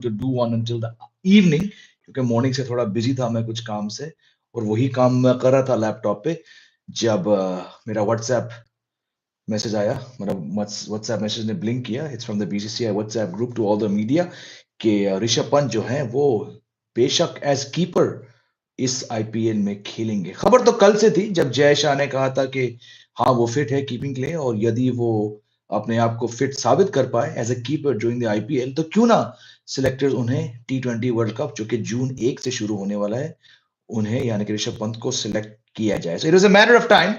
to do one until the evening क्योंकि morning से थोड़ा बिजी था मैं कुछ काम से और वही काम मैं कर रहा था लैपटॉप पे जब मेरा व्हाट्सएप मैसेज आया मतलब व्हाट्सएप मैसेज ने ब्लिंक किया it's from the BCCI WhatsApp group to all the media कि ऋषभ पंत जो है वो बेशक एज कीपर इस आईपीएल में खेलेंगे। खबर तो कल से थी जब जय शाह ने कहा था कि हाँ वो फिट है कीपिंग के लिए और यदि वो अपने आप को फिट साबित कर पाए as a keeper during the IPL तो क्यों ना सिलेक्टर्स उन्हें T20 वर्ल्ड कप जो कि जून 1 से शुरू होने वाला है उन्हें यानी कि ऋषभ पंत को सिलेक्ट किया जाए। So it was a matter of time.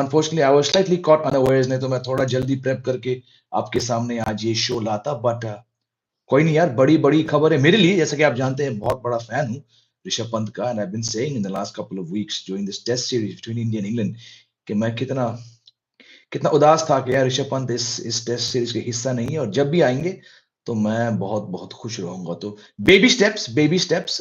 Unfortunately I was slightly caught unawares नहीं तो मैं थोड़ा जल्दी प्रेप करके आपके सामने आज ये शो लाता बट कोई नहीं यार बड़ी बड़ी खबर है मेरे लिए जैसा कि आप जानते हैं बहुत बड़ा फैन हूँ ऋषभ पंत का and I been saying in the last couple of weeks during this test series between India and England कि मैं कितना कितना उदास था कि यार ऋषभ पंत इस टेस्ट सीरीज का हिस्सा नहीं है और जब भी आएंगे तो मैं बहुत बहुत खुश रहूंगा। तो baby steps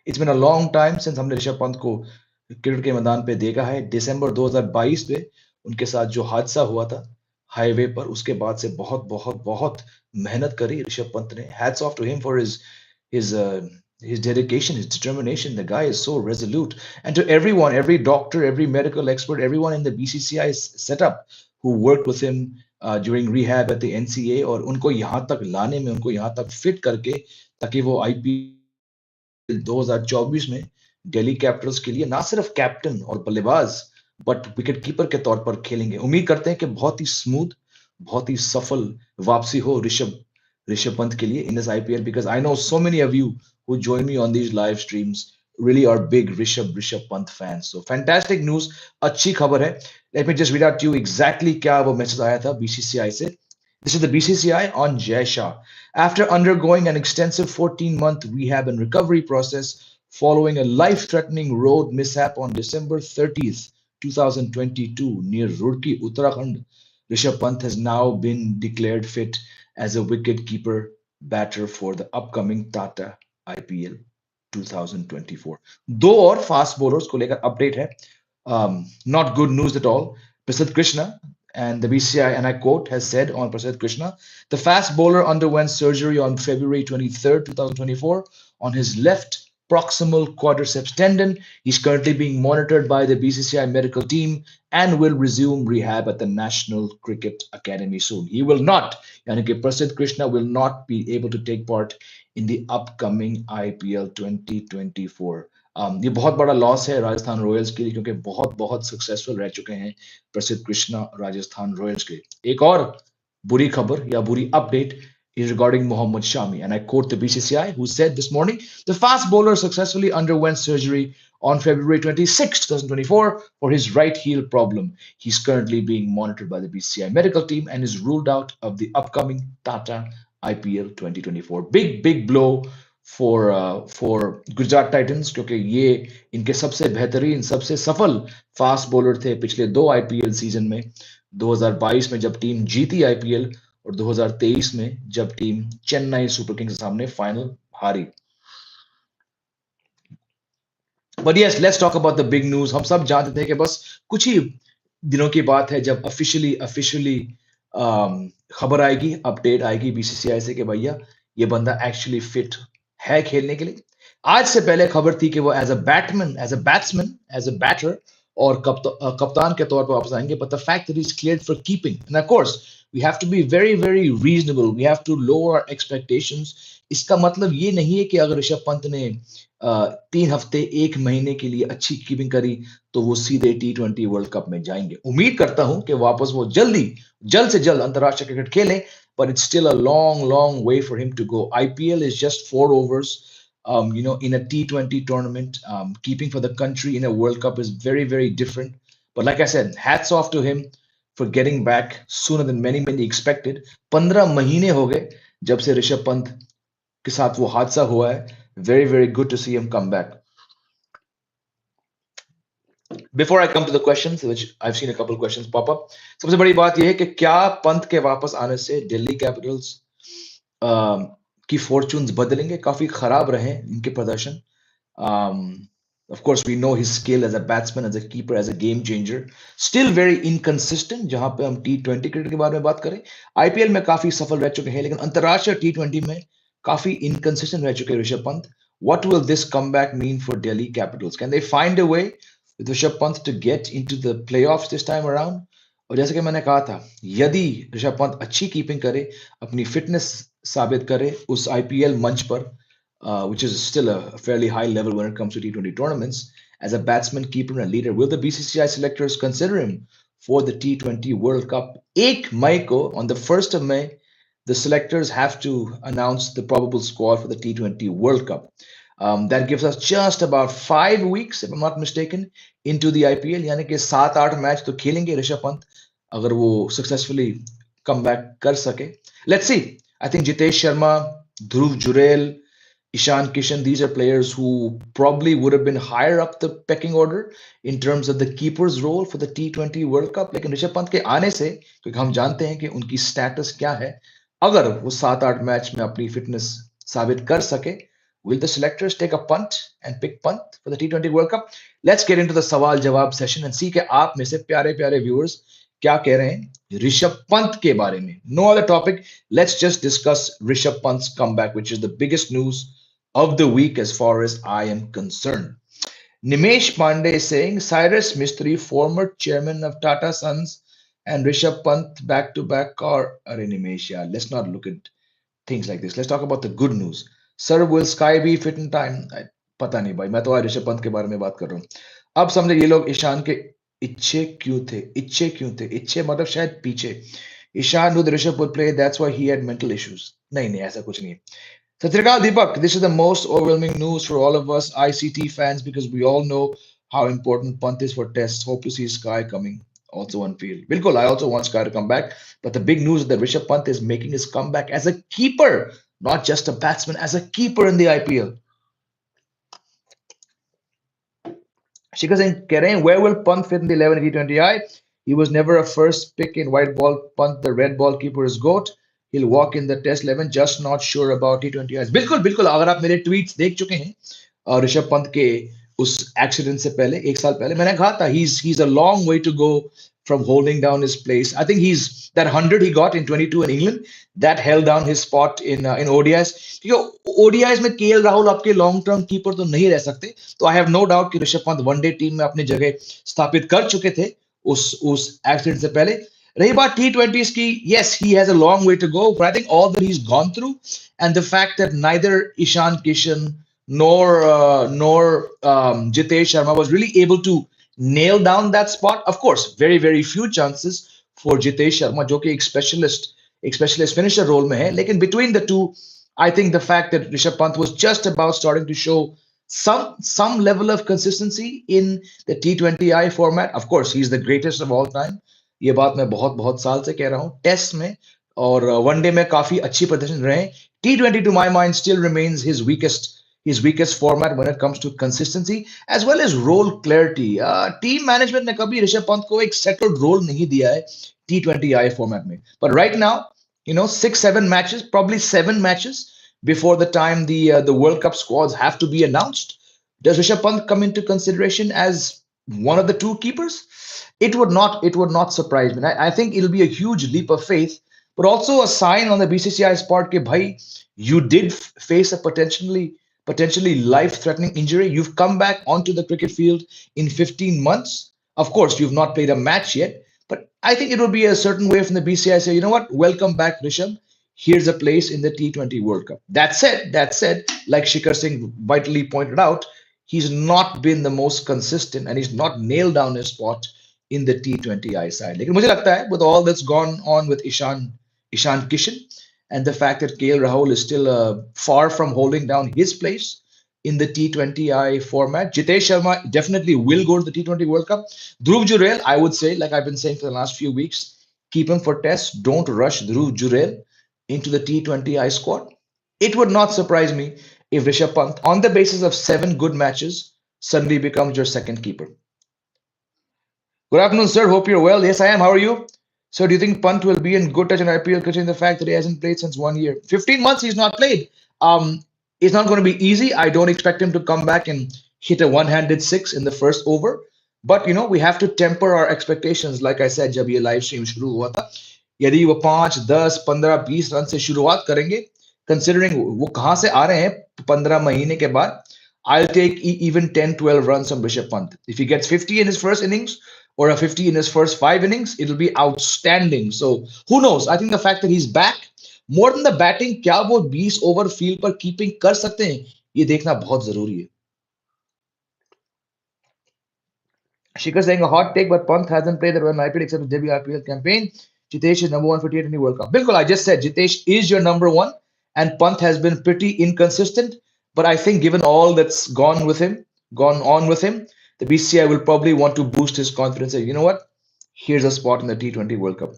it's been a long time since हमने ऋषभ पंत को क्रिकेट के मैदान पे देखा है। दिसंबर 2022 में उनके साथ जो हादसा हुआ था हाईवे पर उसके बाद से बहुत बहुत बहुत मेहनत करी ऋषभ पंत ने। Hats off to him for his his dedication, his determination. The guy is so resolute. And to everyone, every doctor, every medical expert, everyone in the BCCI setup who worked with him during rehab at the NCA और उनको यहाँ तक लाने में उनको यहाँ तक fit करके ताकि वो आईपीएल 2024 में दिल्ली कैपिटल्स के लिए ना सिर्फ कैप्टन और बल्लेबाज बट विकेट कीपर के तौर पर खेलेंगे। उम्मीद करते हैं कि बहुत ही स्मूथ बहुत ही सफल वापसी हो ऋषभ पंत के लिए in this IPL because I know so many of you who join me on these live streams really are big Rishabh Pant fans. So fantastic news. अच्छी खबर है. Let me just read out to you exactly क्या वो message आया था BCCI से. This is the BCCI on Jay Shah. After undergoing an extensive 14-month rehab and recovery process following a life-threatening road mishap on December 30th, 2022 near Roorkee, Uttarakhand, Rishabh Pant has now been declared fit as a wicket-keeper batter for the upcoming Tata IPL 2024। दो और fast bowlers को लेकर update है। Not good news at all. Prasidh Krishna and the BCCI and I quote has said on Prasidh Krishna, the fast bowler underwent surgery on February 23rd, 2024 on his left proximal quadriceps tendon. He's currently being monitored by the BCCI medical team and will resume rehab at the National Cricket Academy soon. He will not, yani ki Prasidh Krishna will not be able to take part in the upcoming IPL 2024। ये बहुत बड़ा loss है Rajasthan Royals के लिए क्योंकि बहुत बहुत successful रह चुके हैं प्रसिद्ध कृष्णा राजस्थान रॉयल्स के लिए। एक और बुरी खबर या बुरी update is regarding Mohammad Shami and I quote the BCCI who said this morning the fast bowler successfully underwent surgery on February 26, 2024 for his right heel problem. He's currently being monitored by the BCCI medical team and is ruled out of the upcoming Tata IPL 2024। big blow for Gujarat Titans क्योंकि ये इनके सबसे बेहतरीन सबसे सफल fast bowler थे पिछले दो आईपीएल सीजन में। 2022 में जब टीम जीती आईपीएल और 2023 में जब टीम चेन्नई सुपर किंग्स के सामने फाइनल हारी। But yes let's talk about the big news. हम सब जानते थे कि बस कुछ ही दिनों की बात है जब ऑफिशियली खबर आएगी अपडेट आएगी बीसीसीआई से कि भैया ये बंदा एक्चुअली फिट है खेलने के लिए। आज से पहले खबर थी कि वो as a batsman as a batter और कप्तान के तौर पर वापस आएंगे but the fact that is cleared for keeping and of course we have to be very very reasonable we have to lower our expectations. इसका मतलब ये नहीं है कि अगर ऋषभ पंत ने 3 हफ्ते 1 महीने के लिए अच्छी कीपिंग करी तो वो सीधे T20 वर्ल्ड कप में जाएंगे। उम्मीद करता हूं कि वापस वो जल्द से जल्द अंतरराष्ट्रीय क्रिकेट खेलें but it's still a long way for him to go. IPL is just 4 overs. In a T20 tournament, keeping for the country in a World Cup is very, very different. But like I said, hats off to him for getting back sooner than many expected. 15 महीने हो गए जब से ऋषभ पंत के साथ वो हादसा हुआ है। Very good to see him come back. Before I come to the questions, which I've seen a couple questions pop up, सबसे बड़ी बात यह है कि क्या पंत के वापस आने से दिल्ली कैपिटल्स की फॉर्चून्स बदलेंगे? काफी खराब रहे इनके प्रदर्शन। Of course, we know his skill as a batsman, as a keeper, as a game changer. Still very inconsistent. जहां पे हम T20 क्रिकेट के बारे में बात करें, आईपीएल में काफी सफल रह चुके हैं, लेकिन अंतरराष्ट्रीय T20 में काफी इनकंसिस्टेंट रह चुके हैं Rishabh Pant. What will this comeback mean for Delhi Capitals? Can they find a way with Rishabh Pant to get into the playoffs this time around? और जैसे कि मैंने कहा था, यदि ऋषभ पंत अच्छी कीपिंग करे, अपनी फिटनेस साबित करे उस आईपीएल मंच पर, which is still a fairly high level when it comes to T20 tournaments, as a batsman, keeper, and leader, will the BCCI selectors consider him for the T20 World Cup? 1 May ko, on the 1st of May, the selectors have to announce the probable squad for the T20 World Cup. That gives us just about 5 weeks, if I'm not mistaken, into the IPL. यानी कि 7-8 match तो खेलेंगे ऋषभ पंत अगर वो successfully come back कर सके. Let's see. I think Jitesh Sharma, Dhruv Jurel, Ishan Kishan, these are players who probably would have been higher up the pecking order in terms of the keeper's role for the T20 World Cup. लेकिन ऋषभ पंत के आने से, क्योंकि हम जानते हैं कि उनकी स्टेटस क्या है, अगर वो 7-8 मैच में अपनी फिटनेस साबित कर सके, will the selectors take a punt and pick punt for the T20 World Cup? Let's get into the सवाल जवाब सेशन and see कि आप में से प्यारे प्यारे व्यूअर्स क्या कह रहे हैं ऋषभ पंत के बारे में. No other topic. Let's just discuss Rishabh Pant's comeback, which is the biggest news of the week as far as I am concerned. Nimesh Pandey is saying Cyrus Mistry, former chairman of Tata Sons, and Rishabh Pant back to back are Nimesh. Yeah, let's not look at things like this. Let's talk about the good news. Sir, will Sky be fit in time? पता नहीं भाई, मैं तो आज ऋषभ पंत के बारे में बात कर रहा हूँ. अब समझे ये लोग ईशान के इच्छे क्यों थे, इच्छे मतलब शायद पीछे. Ishan knew that Rishabh would play, that's why he had mental issues. नहीं ऐसा कुछ नहीं है. Satrikal Deepak, this is the most overwhelming news for all of us ICT fans because we all know how important punt is for tests. Hope to see Sky coming also on field. Bilkul, I also want Sky to come back. But the big news is that Rishabh Pant is making his comeback as a keeper, not just a batsman, as a keeper in the IPL. Shikhar Singh, where will Pant fit in the 11 T20I? He was never a first pick in white ball. Pant, the red ball keeper, is GOAT. He'll walk in the test 11, just not sure about T20Is. बिल्कुल अगर आप मेरे tweets देख चुके हैं ऋषभ पंत के उस accident से पहले, 1 साल पहले, मैंने कहा था he's a long way to go from holding down his place. I think he's that 100 he got in 22 in England that held down his spot in ODIs. क्योंकि ODIs में केएल राहुल आपके लॉन्ग टर्म कीपर तो नहीं रह सकते, तो I have no doubt कि Rishabh Pant one day team में अपनी जगह स्थापित कर चुके थे उस एक्सीडेंट से पहले. रही बात T20s की, yes, he has a long way to go, but I think all that he's gone through and the fact that neither Ishan Kishan nor Jitesh Sharma was really able to nail down that spot. Of course, very, very few chances for Jitesh Sharma, जो कि एक specialist finisher role में है. लेकिन between the two, I think the fact that Rishabh Pant was just about starting to show some level of consistency in the T20I format. Of course, he's the greatest of all time. ये बात मैं बहुत साल से कह रहा हूँ. Test में और वनडे में काफी अच्छी प्रदर्शन रहे. T20 to my mind still remains his weakest format when it comes to consistency as well as role clarity. Team management ने कभी ऋषभ पंत को एक settled role नहीं दिया है T20I format में. But right now, 6-7 matches, probably 7 matches before the time the World Cup squads have to be announced. Does Rishabh Pant come into consideration as one of the two keepers? It would not surprise me. I think it'll be a huge leap of faith, but also a sign on the BCCI's part that, bhai, you did face a potentially life-threatening injury. You've come back onto the cricket field in 15 months. Of course, you've not played a match yet, but I think it would be a certain way from the BCCI say, you know what, welcome back, Rishabh. Here's a place in the T20 World Cup. That said, like Shikhar Singh vitally pointed out, he's not been the most consistent and he's not nailed down his spot in the T20I side. लेकिन मुझे लगता है with all that's gone on with Ishan Kishan and the fact that KL Rahul is still far from holding down his place in the T20I format, Jitesh Sharma definitely will go to the T20 World Cup. Dhruv Jurel, I would say, like I've been saying for the last few weeks, keep him for tests. Don't rush Dhruv Jurel into the T20I squad. It would not surprise me if Rishabh Pant, on the basis of 7 good matches, suddenly becomes your second keeper. Good afternoon, sir. Hope you're well. Yes, I am. How are you? So do you think Pant will be in good touch in IPL considering the fact that he hasn't played since 1 year? 15 months he's not played. It's not going to be easy. I don't expect him to come back and hit a one-handed 6 in the first over. But, we have to temper our expectations. Like I said, जब ये live stream शुरू हुआ था, यदि वो 5, 10, 15, 20 run से शुरुआत करेंगे, considering वो कहां से आ रहे हैं 15 महीने के बाद. I'll take even 10-12 runs from Rishabh Pant. If he gets 50 in his first innings or a 50 in his first 5 innings, it'll be outstanding. So who knows? I think the fact that he's back, more than the batting, क्या वो 20 over field पर keeping कर सकते हैं, ये देखना बहुत जरूरी है. Shikhar saying a hot take, but Pant hasn't played that well in IPL except his debut IPL campaign. Jitesh is number one for T20 World Cup. Bilkul, I just said Jitesh is your number one, and Pant has been pretty inconsistent. But I think given all that's gone on with him, the BCI will probably want to boost his confidence. And you know what? Here's a spot in the T20 World Cup.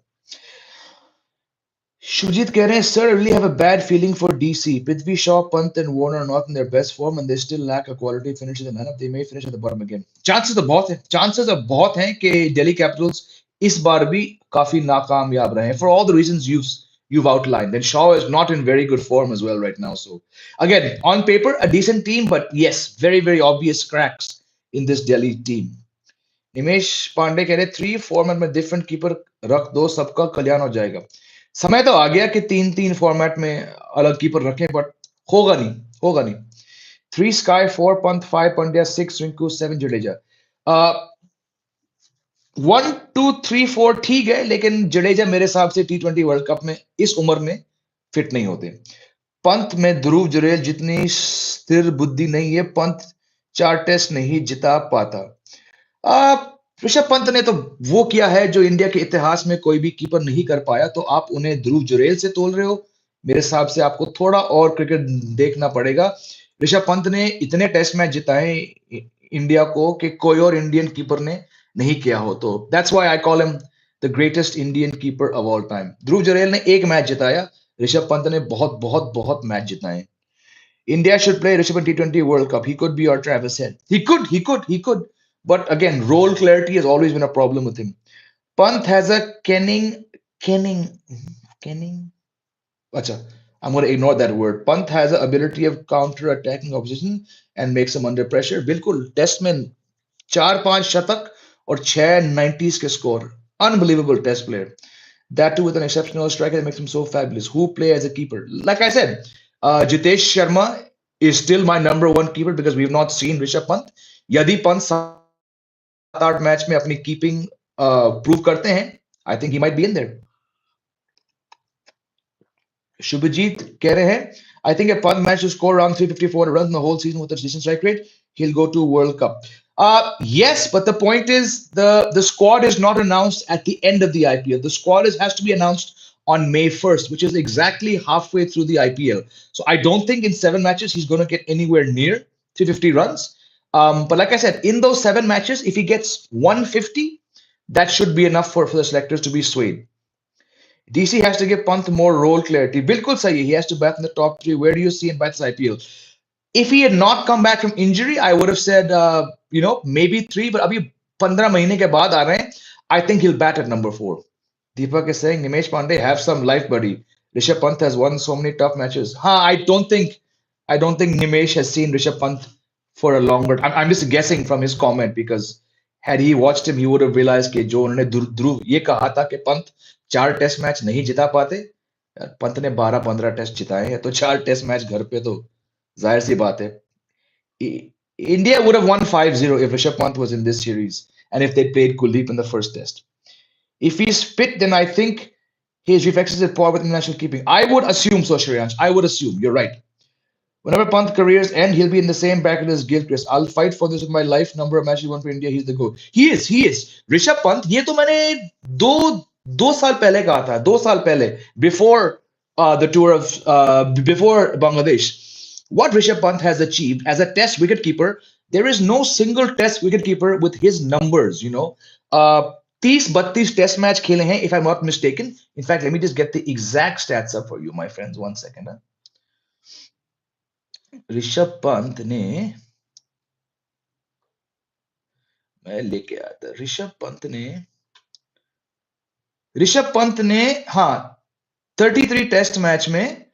Shujit कह रहे हैं, sir, I really have a bad feeling for DC. Prithvi Shaw, Pant and Warner are not in their best form and they still lack a quality finish in the lineup. They may finish at the bottom again. Chances तो बहुत हैं कि Delhi Capitals इस बार भी काफी नाकामयाब रहे हैं for all the reasons you've outlined. And Shaw is not in very good form as well right now. So again, on paper, a decent team, but yes, very, very obvious cracks in this Delhi team. निमेश पांडे कह रहे 3 format में different keeper रख दो, सबका कल्याण हो जाएगा. समय तो आ गया कि 3-3 फॉर्मेट में अलग कीपर रखें, बट होगा नहीं. 3 स्काई, 4 पंत, 5 पंड्या, 6 रिंकू, 7 जडेजा. 1 2 3 4 ठीक है, लेकिन जडेजा मेरे हिसाब से T20 वर्ल्ड कप में इस उम्र में फिट नहीं होते. पंत में ध्रुव जुरेल जितनी स्थिर बुद्धि नहीं है. पंत 4 टेस्ट नहीं जिता पाता. ऋषभ पंत ने तो वो किया है जो इंडिया के इतिहास में कोई भी कीपर नहीं कर पाया, तो आप उन्हें ध्रुव जुरेल से तोल रहे हो. मेरे हिसाब से आपको थोड़ा और क्रिकेट देखना पड़ेगा. ऋषभ पंत ने इतने टेस्ट मैच जिताए इंडिया को कि कोई और इंडियन कीपर ने नहीं किया हो. तो that's why I call him the greatest Indian keeper of all time. Dhruv Jurel ने एक मैच जिताया, ऋषभ पंत ने बहुत बहुत बहुत match जिताए. India should play Rishabh in T20 World Cup. He could be our Travis Head. He could. But again, role clarity has always been a problem with him. Pant has a kenning. Acha, I'm going to ignore that word. Pant has an ability of counter-attacking opposition and makes them under pressure. बिल्कुल test में 4-5 शतक और 6 90s के score. Unbelievable test player. That too with an exceptional striker that makes him so fabulous. Who play as a keeper? Like I said, Jitesh Sharma is still my number one keeper because we've not seen Rishabh Pant. यदि Pant 7-8 match में अपनी keeping prove करते हैं, I think he might be in there. Shubhajit कह रहे हैं, I think a Pant match to score around 354 runs in the whole season with a decent strike rate, he'll go to World Cup. Yes, but the point is the squad is not announced at the end of the IPL. The squad has to be announced on May 1st, which is exactly halfway through the IPL. So I don't think in 7 matches he's going to get anywhere near 350 runs. But like I said, in those 7 matches, if he gets 150, that should be enough for the selectors to be swayed. DC has to give Pant more role clarity. Bilkul sahi, he has to bat in the top 3. Where do you see him bat this IPL? If he had not come back from injury, I would have said, maybe 3. But abhi 15 mahine ke baad aa rahe hain, I think he'll bat at number 4. Deepak is saying, Nimesh Pandey, have some life, buddy. Rishabh Pant has won so many tough matches. I don't think Nimesh has seen Rishabh Pant for a longer time. I'm just guessing from his comment because had he watched him, he would have realized कि जो उन्होंने ध्रुव ये कहा था कि Pant 4 test match नहीं जिता पाते, पंत ने 12-15 टेस्ट जिताए हैं, तो 4 टेस्ट मैच घर पे तो जाहिर सी बात है. India would have won 5-0 if Rishabh Pant was in this series and if they played Kuldeep in the first test. If he's fit, then I think his reflexes are poor with international keeping. I would assume so, Shreyansh. I would assume. You're right. Whenever Pant careers end, he'll be in the same bracket as Gilchrist. I'll fight for this with my life. Number of matches he won for India, he's the GOAT. He is. Rishabh Pant, ये तो मैंने दो साल पहले कहा था. 2 साल पहले, before the tour of before Bangladesh. What Rishabh Pant has achieved as a test wicketkeeper, there is no single test wicketkeeper with his numbers, 30-32 test match खेले हैं, if I'm not mistaken. In fact, let me just get the exact stats up for you, my friends. 1 second. Rishabh Pant ने, मैं लेके आया था, ऋषभ पंत ने 33 test match में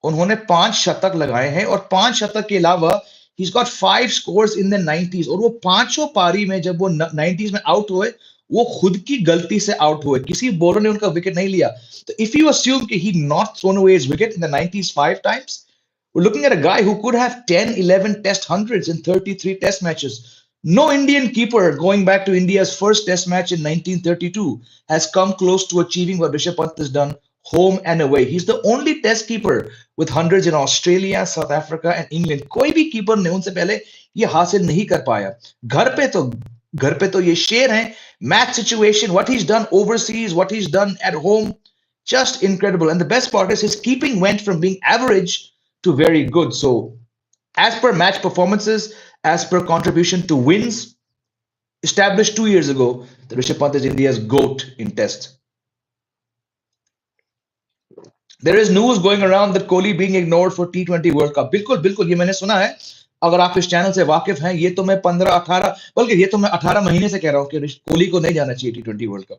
उन्होंने 5 शतक लगाए हैं और 5 शतक के अलावा he's got 5 scores in the 90s और वो पांचों पारी में जब वो 90s में आउट हुए वो खुद की गलती से आउट हुए, किसी बॉलर ने उनका विकेट नहीं लिया. तो इफ you assume कि he not thrown away his wicket in the 90s 5 times, we're looking at a guy who could have 10, 11 test hundreds in 33 test matches. No Indian keeper going back to India's first test match in 1932 has come close to achieving what Rishabh Pant has done home and away. He's the only test keeper with hundreds in Australia, South Africa and England. कोई भी keeper ने उनसे पहले ये हासिल नहीं कर पाया. घर पे तो ये शेर हैं. Match situation, what he's done overseas, what he's done at home, just incredible. And the best part is his keeping went from being average to very good. So as per match performances, as per contribution to wins, established 2 years ago, that Rishabh Pant is India's GOAT in Test. There is news going around that Kohli being ignored for T20 World Cup. बिल्कुल बिल्कुल ये मैंने सुना है. अगर आप इस channel से वाकिफ हैं, ये तो मैं 15-18 बल्कि ये तो मैं 18 महीने से कह रहा हूं कि कोहली को नहीं जाना चाहिए T20 world cup.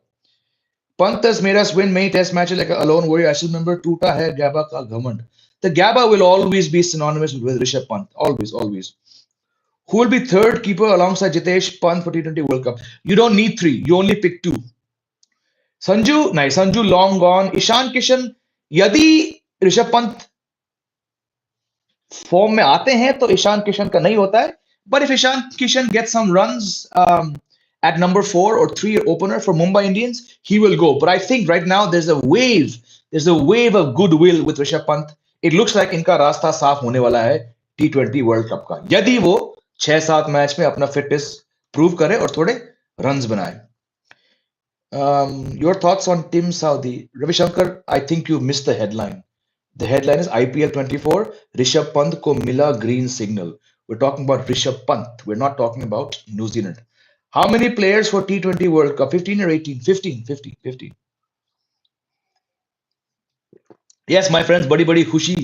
Pant has made us win many test matches like a alone warrior. I still remember टूटा है Gabba का घमंड. The Gabba will always be synonymous with Rishabh Pant. Always, always. Who will be third keeper alongside Jitesh Pant for T20 World Cup? You don't need three. You only pick two. Sanju long gone. Ishan Kishan. यदि Rishabh Pant form में आते हैं तो ईशान किशन का नहीं होता है. But if Ishan Kishan get some runs at number 4 or 3 opener for Mumbai Indians, he will go. But I think right now there's a wave of goodwill with Rishabh Pant. It looks like इनका रास्ता साफ होने वाला है T20 world cup का, यदि वो 6-7 match में अपना फिटनेस प्रूव करे और थोड़े रन्स बनाए. Your thoughts on Tim Saudi? Ravi Shankar, I think you missed the headline. The headline is IPL 24, Rishabh Pant ko mila green signal. We're talking about Rishabh Pant. We're not talking about New Zealand. How many players for T20 World Cup? 15 or 18? 15. Yes, my friends, बड़ी बड़ी खुशी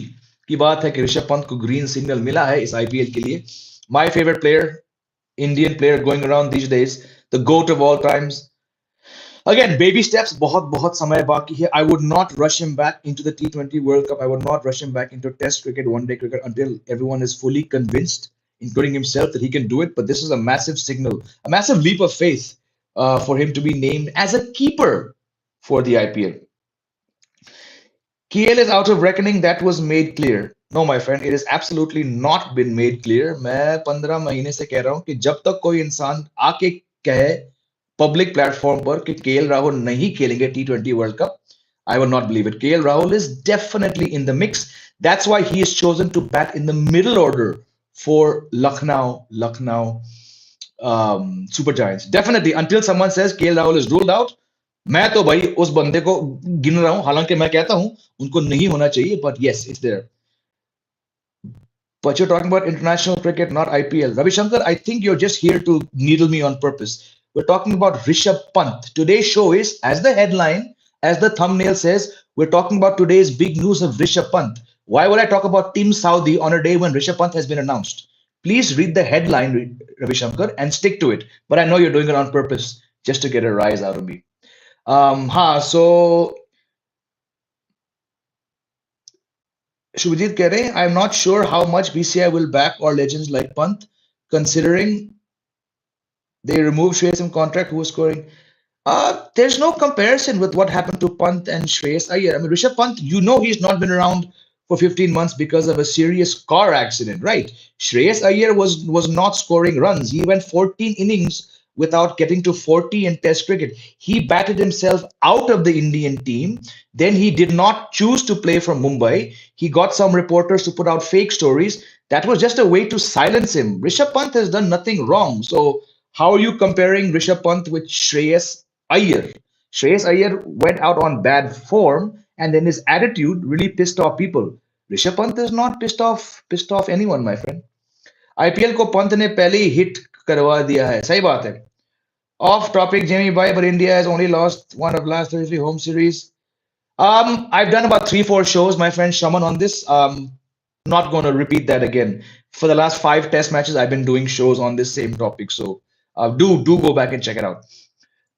की बात है कि ऋषभ पंत को green signal मिला है इस IPL के लिए. My favorite player, Indian player going around these days, the GOAT of all times. Again, baby steps, बहुत समय बाकी है. I would not rush him back into the T20 World Cup. I would not rush him back into Test cricket, one-day cricket until everyone is fully convinced, including himself, that he can do it. But this is a massive signal, a massive leap of faith for him to be named as a keeper for the IPL. KL is out of reckoning. That was made clear. No, my friend, it has absolutely not been made clear. मैं 15 महीने से कह रहा हूं कि जब तक कोई इंसान आके कहे पब्लिक प्लेटफॉर्म पर कि केएल राहुल नहीं खेलेंगे T20 world cup, I will not believe it. KL Rahul is definitely in the mix. That's why he is chosen to bat in the middle order for Lucknow Super Giants. Definitely, until someone says KL Rahul is ruled out, मैं तो भाई उस बंदे को गिन रहा हूं. हालांकि मैं कहता हूं उनको नहीं होना चाहिए, but yes, it's there. But you're talking about international cricket, not IPL. Ravi Shankar, I think you're just here to needle me on purpose. We're talking about Rishabh Pant. Today's show is, as the headline, as the thumbnail says, we're talking about today's big news of Rishabh Pant. Why would I talk about Team Saudi on a day when Rishabh Pant has been announced? Please read the headline, Ravi Shankar, and stick to it. But I know you're doing it on purpose, just to get a rise out of me. So Shubhajit keh rahe, I'm not sure how much BCI will back our legends like Pant, considering they removed Shreyas from contract, who was scoring. There's no comparison with what happened to Pant and Shreyas Iyer. I mean, Rishabh Pant, you know he's not been around for 15 months because of a serious car accident, right? Shreyas Iyer was not scoring runs. He went 14 innings without getting to 40 in Test cricket. He batted himself out of the Indian team. Then he did not choose to play for Mumbai. He got some reporters to put out fake stories. That was just a way to silence him. Rishabh Pant has done nothing wrong. So how are you comparing Rishabh Pant with Shreyas Iyer? Shreyas Iyer went out on bad form, and then his attitude really pissed off people. Rishabh Pant is not pissed off anyone, my friend. IPL को पंत ने पहले ही hit करवा दिया है. सही बात है. Off topic, Jamie Bhai, but India has only lost one of last 33 home series. I've done about 3-4 shows, my friend Shaman, on this. Not going to repeat that again. For the last 5 test matches, I've been doing shows on this same topic. So do go back and check it out.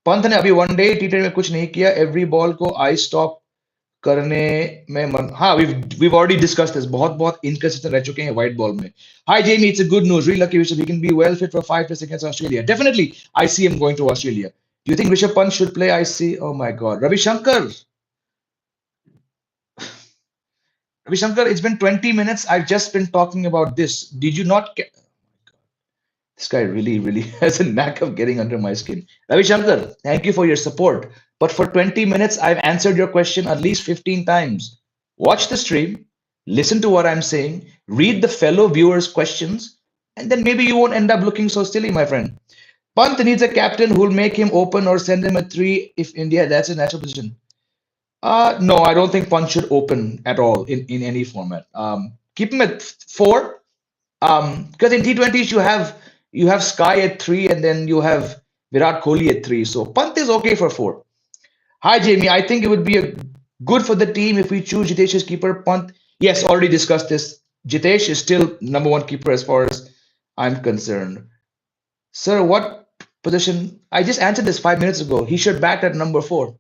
Pant ने अभी one day T20 में कुछ नहीं किया. Every ball को I stop करने में हाँ, we've already discussed this. बहुत inconsistent रह चुके हैं white ball में. Hi Jamie, it's a good news. Really lucky Rishabh, he can be well fit for 5 tests against Australia. Definitely, I see him going to Australia. Do you think Rishabh Pant should play IC? Oh my God. Ravi Shankar. Ravi Shankar, it's been 20 minutes. I've just been talking about this. Did you not get? This guy really, really has a knack of getting under my skin. Ravi Shankar, thank you for your support. But for 20 minutes, I've answered your question at least 15 times. Watch the stream, listen to what I'm saying, read the fellow viewers' questions, and then maybe you won't end up looking so silly, my friend. Pant needs a captain who'll make him open or send him a three if India, that's a natural position. No, I don't think Pant should open at all in any format. Keep him at four. Because in T20s you have Sky at three and then you have Virat Kohli at three. So Pant is okay for four. Hi Jamie, I think it would be good for the team if we choose Jitesh as keeper. Pant, yes, already discussed this. Jitesh is still number one keeper as far as I'm concerned. Sir, what position? I just answered this 5 minutes ago. He should bat at number four.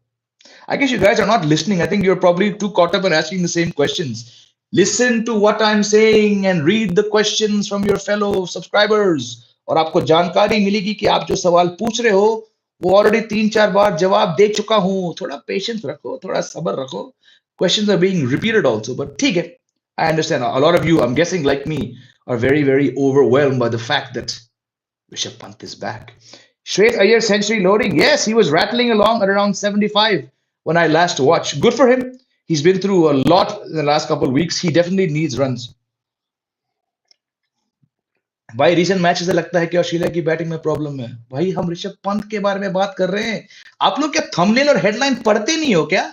I guess you guys are not listening. I think you're probably too caught up in asking the same questions. Listen to what I'm saying and read the questions from your fellow subscribers. और आपको जानकारी मिलेगी कि आप जो सवाल पूछ रहे हो वो ऑलरेडी 3-4 बार जवाब दे चुका हूं. थोड़ा पेशेंस रखो, थोड़ा सब्र रखो. Questions are being repeated also, but ठीक है. I understand. A lot of you, I'm guessing, like me, are very, very overwhelmed by the fact that Rishabh Pant is back. Shreyas Iyer century loading. Yes, he was rattling along at around 75 when I last watched. Good for him. He's been through a lot in the last couple of weeks. He definitely needs runs. भाई recent match से लगता है कि Australia की batting में problem है. भाई हम ऋषभ पंत के बारे में बात कर रहे हैं. आप लोग क्या थंबनेल और हेडलाइन पढ़ते नहीं हो क्या?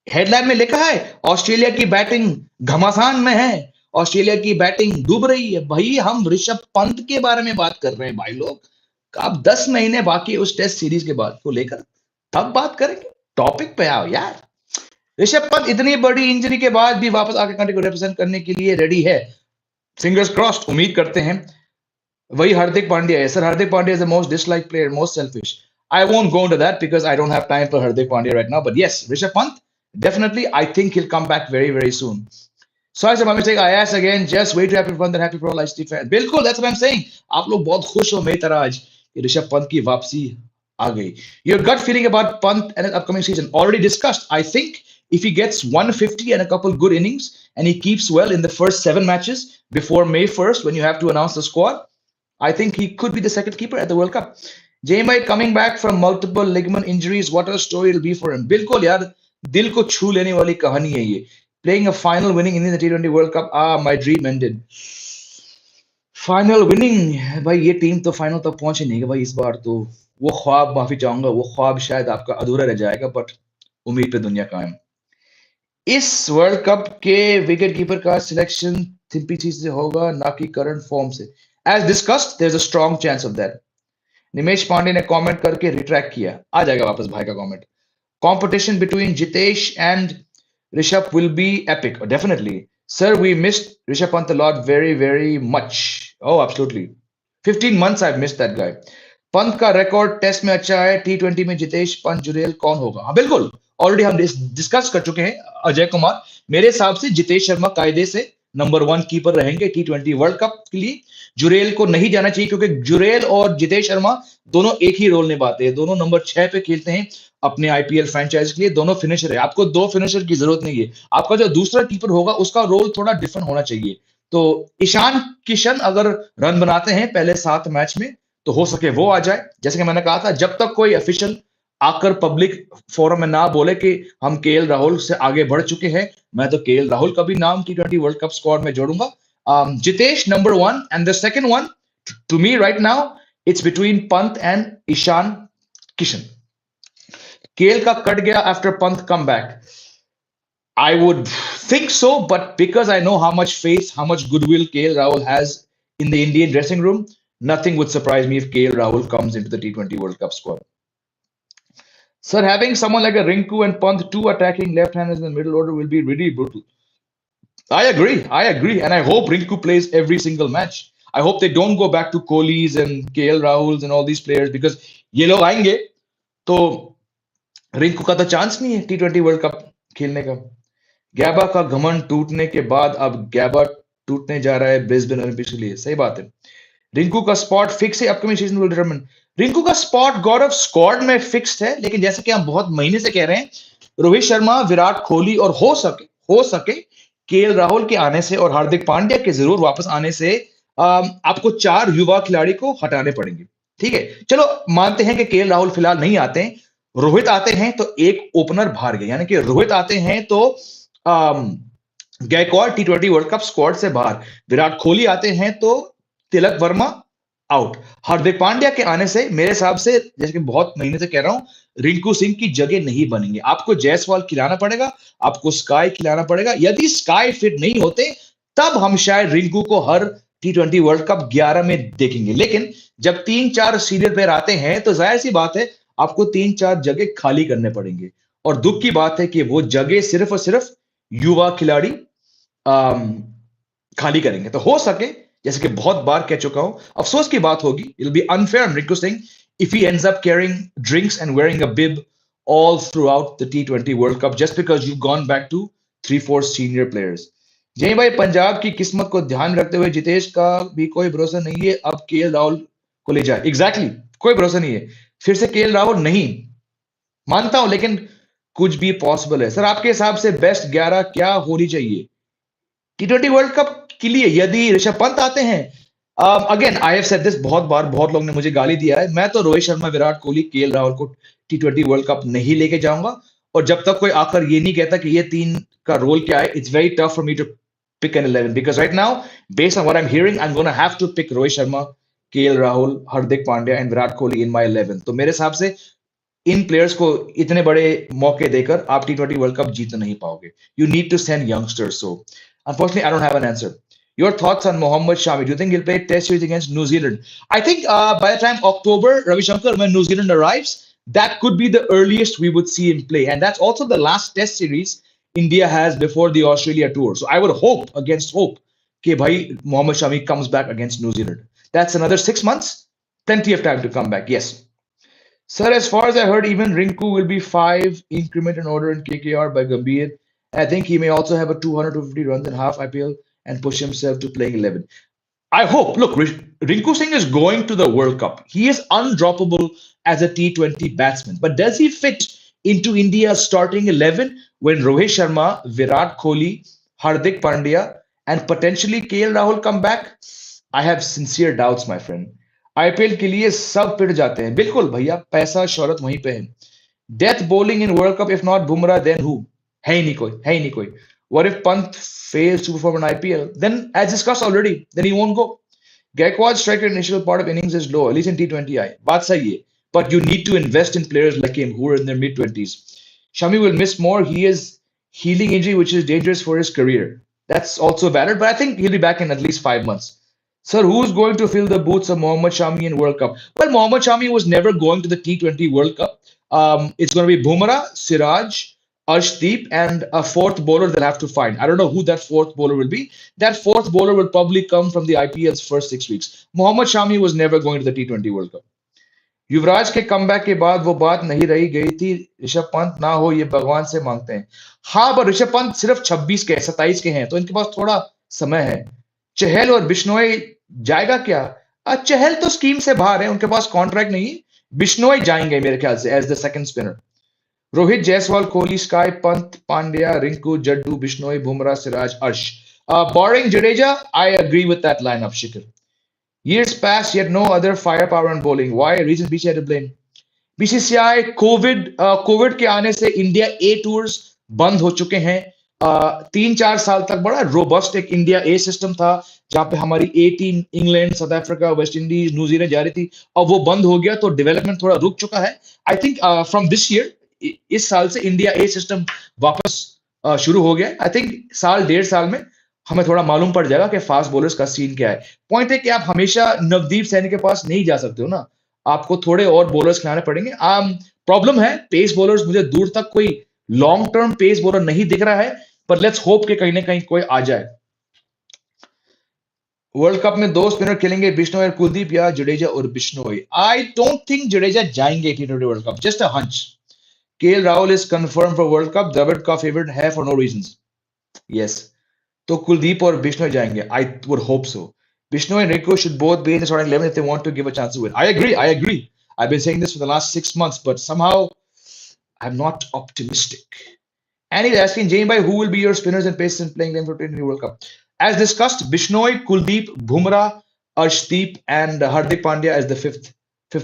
हेडलाइन में लिखा है ऑस्ट्रेलिया की बैटिंग घमासान में है, ऑस्ट्रेलिया की बैटिंग डूब रही है. भाई हम ऋषभ पंत के बारे में बात कर रहे हैं भाई लोग. आप 10 महीने बाकी उस टेस्ट सीरीज के बाद को लेकर तब बात करेंगे. टॉपिक पे आओ यार. ऋषभ पंत इतनी बड़ी इंजरी के बाद भी वापस आके कंट्री को रिप्रेजेंट करने के लिए रेडी है. Fingers crossed. उम्मीद करते हैं. वही हार्दिक पांड्या है sir. Hardik Pandya is the most dislike player, most selfish. I won't go into that because I don't have time for Hardik Pandya right now. But yes, Rishabh Pant, definitely, I think he'll come back very, very soon. Sorry sir, my mistake. I asked again. Just way too happy for Pant and happy for all ICT fans. बिल्कुल, that's what I'm saying. आप लोग बहुत खुश हो मेरी तरह आज कि ऋषभ पंत की वापसी आ गई. Your gut feeling about Pant and his upcoming season already discussed. I think if he gets 150 and a couple good innings and he keeps well in the first 7 matches before May 1st when you have to announce the squad, I think he could be the second keeper at the World Cup. Jamie coming back from multiple ligament injuries, what a story it'll be for him. बिल्कुल यार, दिल को छू लेने वाली कहानी है ये. Playing a final winning in the T20 World Cup, my dream ended. Final winning, भाई ये टीम तो फाइनल तक पहुंच ही नहीं गई भाई इस बार तो. वो ख्वाब, माफी चाहूंगा, वो ख्वाब शायद आपका अधूरा रह जाएगा, बट उम्मीद पे दुनिया कायम. इस वर्ल्ड कप के विकेट कीपर का सिलेक्शन थिम्पी से होगा ना कि करंट फॉर्म से. As discussed, there's a strong chance of that. निमेश पांडे ने कमेंट करके रिट्रैक्ट किया. आ जाएगा वापस भाई का comment. Competition between Jitesh and Rishabh will be epic. Oh, definitely. Sir, we missed Rishabh Pant a lot, very, very much. Oh, absolutely. 15 months I've missed that guy. Pant का record test में अच्छा है. T20 में जितेश, पंत, जुरेल कौन होगा? हाँ बिल्कुल, already हम डिस्कस कर चुके हैं. अजय कुमार, मेरे हिसाब से जितेश शर्मा कायदे से नंबर 1 कीपर रहेंगे T20 वर्ल्ड कप के लिए. जुरेल को नहीं जाना चाहिए क्योंकि जुरेल और जितेश शर्मा दोनों एक ही रोल निभाते हैं. दोनों नंबर 6 पे खेलते हैं अपने IPL फ्रेंचाइज के लिए. दोनों फिनिशर है. आपको 2 फिनिशर की जरूरत नहीं है. आपका जो दूसरा कीपर होगा उसका रोल थोड़ा डिफरेंट होना चाहिए. तो ईशान किशन अगर रन बनाते हैं पहले 7 मैच में तो हो सके वो आ जाए. जैसे कि मैंने कहा था, जब तक कोई ऑफिशियल आकर पब्लिक फोरम में ना बोले कि हम केएल राहुल से आगे बढ़ चुके हैं, मैं तो केएल राहुल का भी नाम T20 वर्ल्ड कप स्क्वाड में जोड़ूंगा. Jitesh number 1 and the second one to me right now it's between Pant and Ishan Kishan. KL का कट गया after Pant comeback. I would think so, but because I know how much faith, how much goodwill KL Rahul has in the Indian dressing room, nothing would surprise me if KL Rahul comes into the T20 World Cup squad. Sir, having someone like a Rinku and Pant, 2 attacking left-handers in the middle order will be really brutal. I agree, and I hope Rinku plays every single match. I hope they don't go back to Kohli's and KL Rahuls and all these players because ये लोग आएंगे तो रिंकू का तो chance नहीं है T20 world cup खेलने का. गैबा का घमंड टूटने के बाद अब गैबा टूटने जा रहा है ब्रिस्बेन ओलंपिक्स के लिए. सही बात है. रिंकू का स्पॉट फिक्स है. Upcoming season will determine. Rinku का स्पॉट गौरव स्क्वाड में फिक्स्ड है, लेकिन जैसे कि हम बहुत महीने से कह रहे हैं, रोहित शर्मा, विराट कोहली और हो सके केएल राहुल के आने से और हार्दिक पांड्या के जरूर वापस आने से आपको 4 युवा खिलाड़ी को हटाने पड़ेंगे। ठीक है, चलो मानते हैं कि केएल राहुल फिलहाल नहीं आते हैं, रोहित आते हैं तो एक ओपनर बाहर गए, यानी कि रोहित आते हैं तो Gaikwad T20 world cup squad से बाहर, विराट कोहली आते हैं तो तिलक वर्मा आउट। हार्दिक पांड्या के आने से मेरे हिसाब से, जैसे कि बहुत महीने से कह रहा हूं, रिंकू सिंह की जगह नहीं बनेंगे। आपको जायसवाल खिलाना पड़ेगा, आपको स्काई खिलाना पड़ेगा। यदि स्काई फिट नहीं होते तब हम शायद रिंकू को हर T20 वर्ल्ड कप 11 में देखेंगे, लेकिन जब 3-4 सीनियर प्लेयर आते हैं तो जाहिर सी बात है आपको 3-4 जगह खाली करने पड़ेंगे। और दुख की बात है कि वो जगह सिर्फ और सिर्फ युवा खिलाड़ी खाली करेंगे। तो हो सके, जैसे कि बहुत बार कह चुका हूं, अफसोस की बात होगी, it will be unfair on Rinku Singh if he ends up carrying drinks and wearing a bib all throughout the T20 World Cup just because you've gone back to 3-4 senior players. जय भाई, पंजाब की किस्मत को ध्यान रखते हुए जितेश का भी कोई भरोसा नहीं है, अब केएल राहुल को ले जाए। एग्जैक्टली कोई भरोसा नहीं है, फिर से केएल राहुल नहीं मानता हूं, लेकिन कुछ भी पॉसिबल है। सर आपके हिसाब से बेस्ट 11 क्या होनी चाहिए T20 वर्ल्ड कप के लिए? यदि ऋषभ पंत आते हैं, again I have said this बहुत बार, बहुत लोग ने मुझे गाली दिया है, मैं तो रोहित शर्मा, विराट कोहली, केएल राहुल को T20 वर्ल्ड कप नहीं लेके जाऊंगा। और जब तक कोई आकर ये नहीं कहता कि ये तीन का रोल क्या है, it's very tough for me to pick an 11 because right now, based on what I'm hearing, I'm going to have to pick Rohit Sharma, KL Rahul, Hardik Pandya and Virat Kohli in my 11. तो मेरे हिसाब से इन players को इतने बड़े मौके देकर आप T20 वर्ल्ड कप जीत नहीं पाओगे। You need to send youngsters. So unfortunately I don't have an answer. Your thoughts on Mohammad Shami? Do you think he'll play Test series against New Zealand? I think by the time October, Ravi Shankar, when New Zealand arrives, that could be the earliest we would see him play, and that's also the last Test series India has before the Australia tour. So I would hope against hope कि भाई Mohammad Shami comes back against New Zealand. That's another 6 months, plenty of time to come back. Yes. Sir, as far as I heard, even Rinku will be 5 increment in order in KKR by Gambhir. I think he may also have a 200 to 50 runs in half IPL and push himself to playing 11. I hope. Look, Rinku Singh is going to the World Cup. He is undroppable as a T20 batsman. But does he fit into India's starting 11 when Rohit Sharma, Virat Kohli, Hardik Pandya, and potentially KL Rahul come back? I have sincere doubts, my friend. IPL के लिए सब पिट जाते हैं, बिल्कुल भैया, पैसा शोहरत वहीं पे है। Death bowling in world cup if not Bumrah then who? है ही नहीं कोई, है ही नहीं कोई। What if Pant fails to perform in IPL? Then, as discussed already, then he won't go. Gaikwad's striker initial part of innings is low, at least in T20 I. बात सही है, but you need to invest in players like him who are in their mid-20s. Shami will miss more. He is healing injury, which is dangerous for his career. That's also valid, but I think he'll be back in at least 5 months. Sir, who's going to fill the boots of Mohammad Shami in World Cup? Well, Mohammad Shami was never going to the T20 World Cup. It's going to be Bumrah, Siraj, Arshdeep, and a fourth bowler they'll have to find. I don't know who that fourth bowler will be. That fourth bowler will probably come from the IPL's first 6 weeks. Mohammad Shami was never going to the T20 World Cup. युवराज के comeback के बाद वो बात नहीं रही गई थी, ऋषभ पंत ना हो ये भगवान से मांगते हैं। हाँ, पर ऋषभ पंत सिर्फ 26 के 27 के हैं, तो इनके पास थोड़ा समय है। चहल और बिश्नोई जाएगा क्या? चहल तो स्कीम से बाहर है, उनके पास कॉन्ट्रैक्ट नहीं। बिश्नोई जाएंगे मेरे ख्याल से as the second spinner. Rohit, Jaiswal, Kohli, Sky, Pant, Pandya, Rinku, Jaddu, Bishnoi, Bumrah, Siraj, Arsh. Barring Jadeja, I agree with that lineup, Shikhar. Years passed, yet no other firepower on bowling. Why? Reason BCCI to blame. BCCI Covid के आने से इंडिया ए टूर्स बंद हो चुके हैं। 3-4 साल तक बड़ा रोबस्ट एक इंडिया ए सिस्टम था, जहां पे हमारी A team England, South Africa, West Indies, New Zealand जा रही थी। अब वो बंद हो गया तो डेवलपमेंट थोड़ा रुक चुका है। I think from this year, इस साल से इंडिया ए सिस्टम वापस शुरू हो गया। आई थिंक साल 1.5 साल में हमें थोड़ा मालूम पड़ जाएगा कि फास्ट बॉलर्स का सीन क्या है। पॉइंट है कि आप हमेशा नवदीप सैनी के पास नहीं जा सकते हो ना, आपको थोड़े और बॉलर्स खिलाने पड़ेंगे। प्रॉब्लम है पेस बॉलर्स, मुझे दूर तक कोई लॉन्ग टर्म पेस बॉलर नहीं दिख रहा है, पर लेट्स होप कि कहीं ना कहीं कोई आ जाए। वर्ल्ड कप में 2 स्पिनर खेलेंगे, बिश्नोई और कुलदीप या जडेजा और Bishnoi? I don't think Jadeja जाएंगे T20 world cup, just a hunch. KL Rahul is confirm for world cup, Dravid का फेवरेट है फॉर नो रीजंस। यस, तो कुलदीप और बिश्नोई जाएंगे। I would hope so. Bishnoy and Rico should both be in the starting 11 if they want to give a chance to win. I agree. I've been saying this for the last 6 months, but somehow I'm not optimistic. And he's asking Jane by who will be your spinners and pacers in playing them for T20 World Cup. As discussed, Bishnoi, Kuldeep, Bumrah, Arshdeep, and Hardik Pandya as the fifth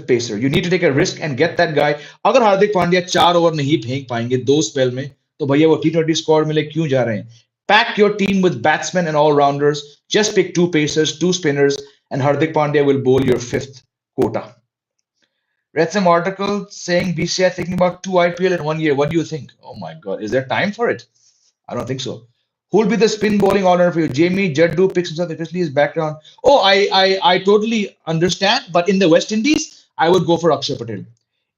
pacer. You need to take a risk and get that guy. अगर Hardik Pandya 4 over नहीं फेंक पाएंगे 2 spell में तो भैया वो T20 squad में ले क्यों जा रहे हैं? Pack your team with batsmen and all rounders. Just pick 2 pacers, 2 spinners, and Hardik Pandya will bowl your fifth quota. Read some article saying BCI thinking about 2 IPL in 1 year. What do you think? Oh my God, is there time for it? I don't think so. Who will be the spin bowling all-rounder for you? Jamie Jaddu picks himself, especially his background. Oh, I totally understand, but in the West Indies, I would go for Akshar Patel.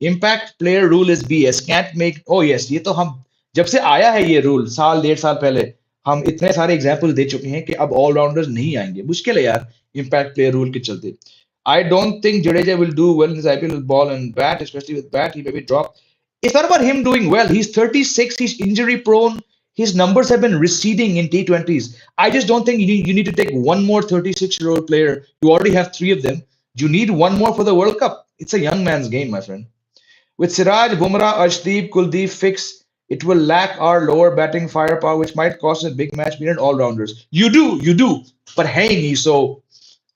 Impact player rule is BS. Can't make. Oh yes, ये तो हम जब से आया है ये rule साल 1.5 साल पहले हम इतने सारे एग्जाम्पल दे चुके हैं कि अब ऑलराउंडर्स नहीं आएंगे. मुश्किल है यार इम्पैक्ट प्लेयर रूल के चलते. I don't think Jadeja will do well in this IPL with ball and bat, especially with bat. He may be dropped. It's not about him doing well. He's 36. He's injury prone. His numbers have been receding in T20s. I just don't think you need to take one more 36-year-old player. You already have 3 of them. You need one more for the World Cup. It's a young man's game, my friend. With Siraj, Bumrah, Arshdeep, Kuldeep fix, it will lack our lower batting firepower, which might cost a big match. We need all-rounders. You do. But hey, so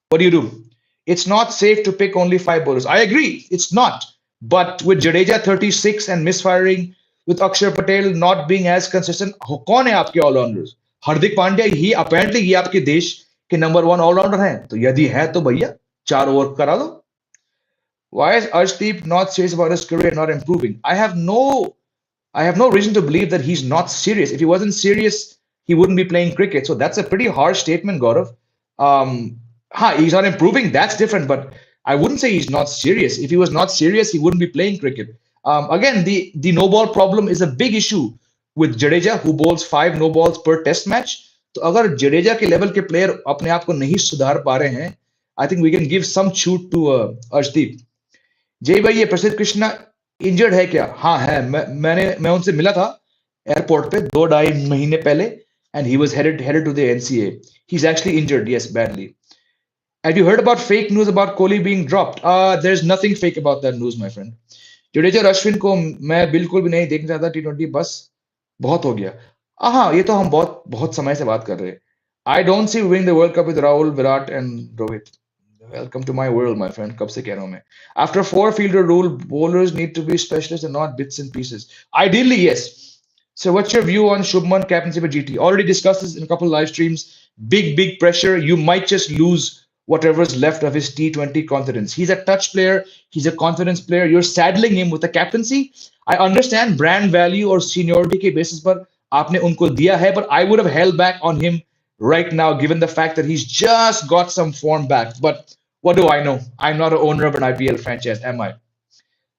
what do? It's not safe to pick only 5 bowlers. I agree, it's not. But with Jadeja 36 and misfiring, with Akshar Patel not being as consistent, कौन है आपके all-rounders? Hardik Pandya ही apparently ये आपके देश के number 1 all-rounder हैं. तो यदि है तो भैया 4 ओवर करा दो. Why is Arshdeep not serious about his career, not improving? I have no reason to believe that he's not serious. If he wasn't serious, he wouldn't be playing cricket. So that's a pretty harsh statement, Gaurav. He's not improving. That's different, but I wouldn't say he's not serious. If he was not serious, he wouldn't be playing cricket. Again, the no ball problem is a big issue with Jadeja, who bowls 5 no balls per test match. तो अगर जडेजा के level के player अपने आप को नहीं सुधार पा रहे हैं, I think we can give some shoot to Arshdeep. जय भाई, ये प्रसिद्ध कृष्णा इंजर्ड है क्या? हाँ है. मैं उनसे मिला था एयरपोर्ट पे 2-2.5 महीने पहले, and he was headed to the NCA. He's actually injured, yes, badly. Have you heard about fake news about Kohli being dropped? There's nothing fake about that news, my friend. Jadeja और अश्विन को मैं बिल्कुल भी नहीं देखना चाहता T20, बस बहुत हो गया. हाँ, ये तो हम बहुत समय से बात कर रहे हैं. I don't see winning the World Cup with Rahul, Virat and Rohit. Welcome to my world, my friend. कब से कह रहा हूँ मैं. After 4-fielder rule, bowlers need to be specialists and not bits and pieces. Ideally, yes. So what's your view on Shubman captaincy for GT? Already discussed this in a couple of live streams. Big pressure. You might just lose whatever's left of his T20 confidence. He's a touch player. He's a confidence player. You're saddling him with a captaincy. I understand brand value or seniority के basis पर आपने उनको दिया है, but I would have held back on him right now, given the fact that he's just got some form back. But what do I know? I'm not an owner of an IPL franchise, am I?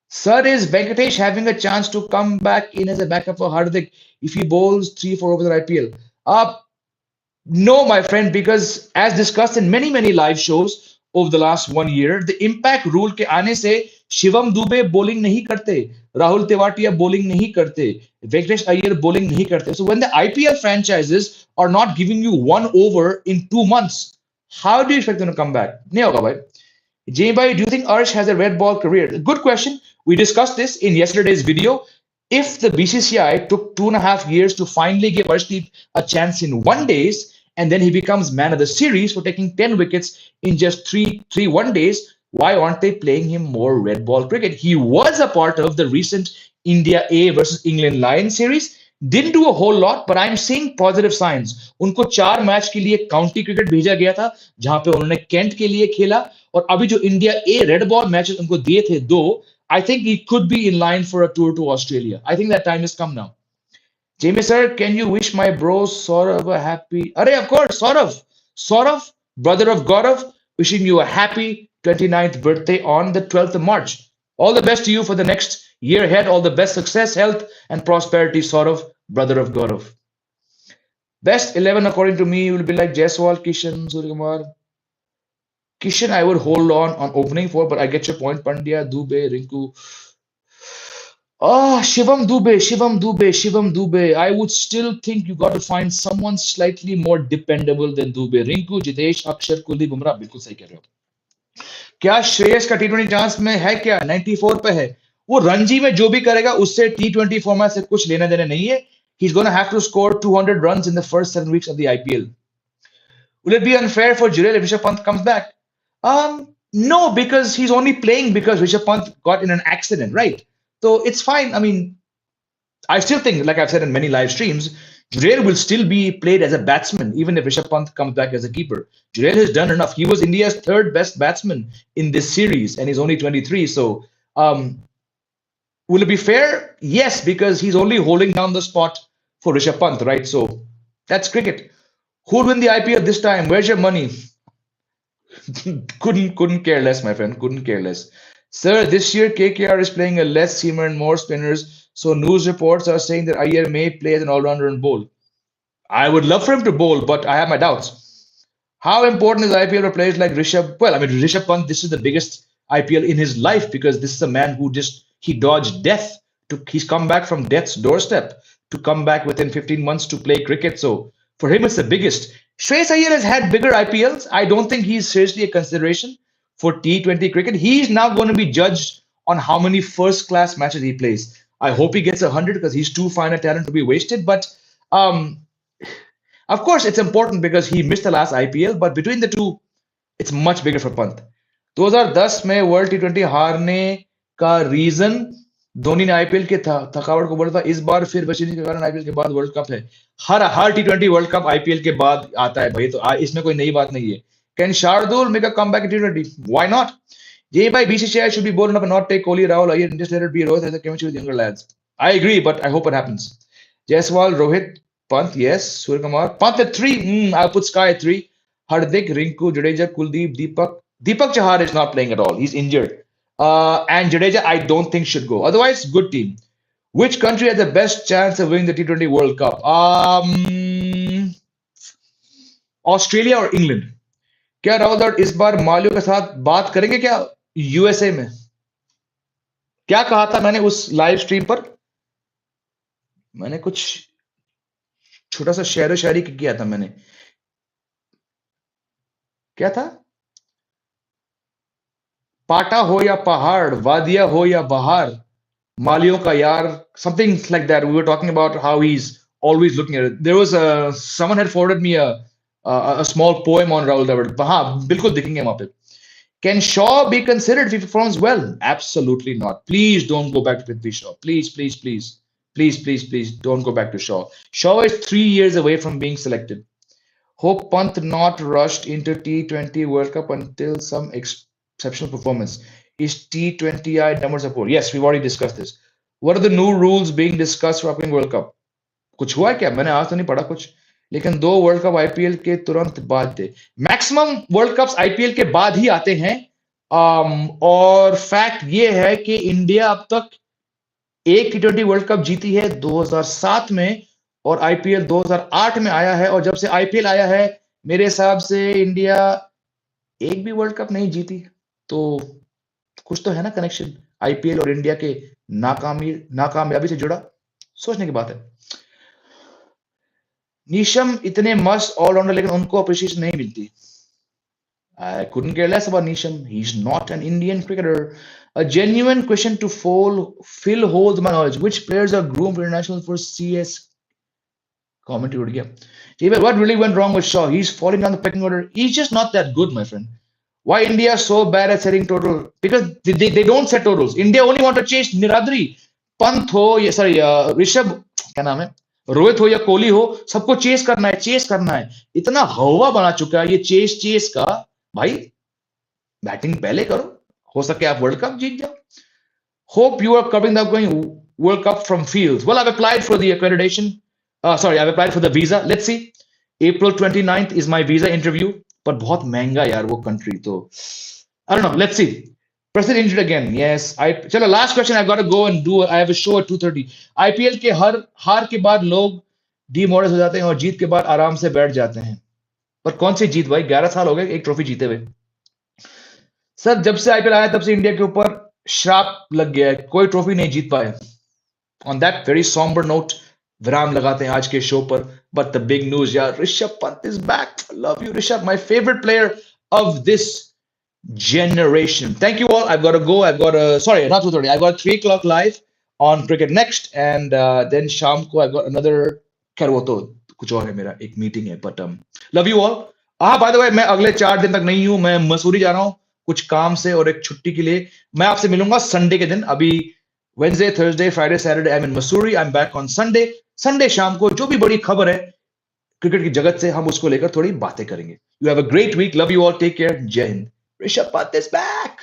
Sir, is Venkatesh having a chance to come back in as a backup for Hardik if he bowls 3-4 overs in IPL? No, my friend, because as discussed in many live shows over the last 1 year, the impact rule के आने से Shivam Dubey bowling नहीं करते, Rahul Tewatia bowling नहीं करते, Venkatesh Iyer bowling नहीं करते. So when the IPL franchises are not giving you 1 over in 2 months, how do you expect them to come back? नहीं होगा भाई. Jay bhai, do you think Arsh has a red ball career? Good question. We discussed this in yesterday's video. If the BCCI took 2.5 years to finally give Arshdeep a chance in 1 days, and then he becomes man of the series for taking 10 wickets in just three 1 days, why aren't they playing him more red ball cricket? He was a part of the recent India A versus England Lions series. Didn't do a whole lot, but I'm seeing positive signs. उनको 4 match के लिए county cricket भेजा गया था, जहां पे उन्होंने cantt के लिए खेला, और अभी जो इंडिया ए रेड बॉल मैचेस उनको दिए थे 2, I think he could be in line for a tour to Australia. I think that time has come now. Jamie sir, can you wish my bro Saurav a happy... Arey, of course, Saurav, brother of Gaurav, wishing you a happy 29th birthday on the 12th of March. All the best to you for the next year ahead. All the best success, health, and prosperity, Saurav, brother of Gaurav. Best 11 according to me will be like Jaiswal, Kishan, Suryakumar. Kishan, I would hold on opening for, but I get your point. Pandya, Dubey, Rinku. Shivam Dubey. I would still think you got to find someone slightly more dependable than Dubey. Rinku, Jitesh, Akshar, Kuldeep, Bumrah. बिल्कुल सही कह रहे हो. क्या श्रेयस का टी20 chance में है? क्या 94 पे है? वो रणजी में जो भी करेगा उससे टी20 फॉर्मेट से कुछ लेने देने नहीं है. He's going to have to score 200 runs in the first 7 weeks of the IPL. Will it be unfair for Jurel if Rishabh Pant comes back? No, because he's only playing because Rishabh Pant got in an accident, right? So it's fine. I mean, I still think, like I've said in many live streams, Jurel will still be played as a batsman, even if Rishabh Pant comes back as a keeper. Jurel has done enough. He was India's third best batsman in this series, and he's only 23. So, will it be fair? Yes, because he's only holding down the spot for Rishabh Pant, right? So, that's cricket. Who'll win the IPL this time? Where's your money? couldn't care less, my friend. Couldn't care less. Sir, this year KKR is playing a less seamer and more spinners. So news reports are saying that Iyer may play as an all-rounder and bowl. I would love for him to bowl, but I have my doubts. How important is IPL for players like Rishabh? Well, I mean, Rishabh Pant, this is the biggest IPL in his life because this is a man who just he dodged death. He's come back from death's doorstep to come back within 15 months to play cricket. So for him, it's the biggest. Shreyas Iyer has had bigger IPLs. I don't think he's seriously a consideration for T20 cricket. He's now going to be judged on how many first-class matches he plays. I hope he gets 100 because he's too fine a talent to be wasted. But um, of course, it's important because he missed the last IPL, but between the two, it's much bigger for Pant. 2010 में world टी20 हारने का reason Dhoni ने IPL के थकावट को बोला था. इस बार फिर वसीम के कारण आईपीएल के बाद वर्ल्ड कप है. हर टी20 वर्ल्ड कप आईपीएल के बाद आता है भाई, तो इसमें कोई नई बात नहीं है. Can Shardul make a comeback in T20? Why not? ये भाई BCCI should be bold enough to not take Kohli, Rahul, Iyer, and just let it be Rohit as a chemistry with younger lads. I agree, but I hope it happens. Jaiswal, Rohit, Pant, yes. Surya Kumar, Pant at 3. I'll put Sky at 3. Hardik, Rinku, Jadeja, Kuldeep, Deepak. Deepak Chahar is not playing at all. He's injured. And Jadeja, I don't think should go. Otherwise, good team. Which country has the best chance of winning the T20 World Cup? Australia or England? क्या राहुल द्रविड़ इस बार मालियों के साथ बात करेंगे क्या USA में? क्या कहा था मैंने उस लाइव स्ट्रीम पर? मैंने कुछ छोटा सा शेर शायरी किया था मैंने. क्या था? पाटा हो या पहाड़, वादिया हो या बहार, मालियों का यार, something like that. We were talking about how he's always looking at it. There was someone had forwarded me a small poem on Rahul Dravid. हाँ, बिल्कुल दिखेंगे वहां पे. Can Shaw be considered if he performs well? Absolutely not. Please don't go back to Prithvi Shaw. Please, please, please. Please, please, please don't go back to Shaw. Shaw is 3 years away from being selected. Hope Pant not rushed into T20 World Cup until some exceptional performance. Is T20I number support? Yes, we've already discussed this. What are the new rules being discussed for upcoming World Cup? कुछ हुआ क्या? मैंने आज तो नहीं पढ़ा कुछ, लेकिन 2 वर्ल्ड कप आईपीएल के तुरंत बाद थे. मैक्सिमम वर्ल्ड कप्स आईपीएल के बाद ही आते हैं. और फैक्ट ये है कि इंडिया अब तक एक टी20 वर्ल्ड कप जीती है 2007 में, और आईपीएल 2008 में आया है. और जब से आईपीएल आया है मेरे हिसाब से इंडिया एक भी वर्ल्ड कप नहीं जीती. तो कुछ तो है ना कनेक्शन आईपीएल और इंडिया के नाकामयाबी से जुड़ा. सोचने की बात है. नीशम इतने मस्त ऑलराउंडर, लेकिन उनको अप्रिशिएशन नहीं मिलती. I couldn't care less about Nisham. He's not an Indian cricketer. A genuine question to fill holes in my knowledge. Which players are groomed for international for CS? Commentary would get. What really went wrong with Shaw? He's falling down the pecking order. He's just not that good, my friend. Why India is so bad at setting total? Because they don't set totals. India only want to chase Niradri. Pant ho, Rishabh, क्या नाम है? रोहित हो या कोहली हो, सबको chess करना है. इतना हवा बना चुका है ये चेस का. भाई बैटिंग पहले करो, हो सके आप वर्ल्ड कप जीत जाओ. Hope you are covering the upcoming World Cup from fields. Well, I've applied for the accreditation. I've applied for the visa. Let's see. April 29th is my visa interview. पर बहुत महंगा यार वो country, तो I don't know. Let's see. President injured again. Yes. चलो last question. I've got to go and do. I have a show at 2:30. IPL के हार के बाद लोग डिमोरल हो जाते हैं और जीत के बाद आराम से बैठ जाते हैं. पर कौन सी जीत भाई? 11 साल हो गए एक ट्रॉफी जीते हुए. सर जब से आईपीएल आया तब से इंडिया के ऊपर श्राप लग गया है, कोई ट्रॉफी नहीं जीत पाए. On that very sombre note विराम लगाते हैं आज के शो पर. बट द बिग न्यूज यार, Rishabh Pant is back. Love you Rishabh, my favourite player of this generation. Thank you all. I've got to go. Sorry, not 2:30. I've got 3 o'clock live on Cricket Next. And then Sham ko, I've got another, खैर वो तो कुछ और है, मेरा एक meeting है, but love you all. By the way, मैं अगले 4 दिन तक नहीं हूं, मैं मसूरी जा रहा हूं कुछ काम से और एक छुट्टी के लिए. मैं आपसे मिलूंगा संडे के दिन. अभी Wednesday, Thursday, Friday, Saturday I am in Mussoorie. I am back on Sunday. Sunday शाम को जो भी बड़ी खबर है क्रिकेट की जगत से, हम उसको लेकर थोड़ी बातें करेंगे. You have a great week. Love you all. Take care. Jai Hind. Rishabh Pant is back.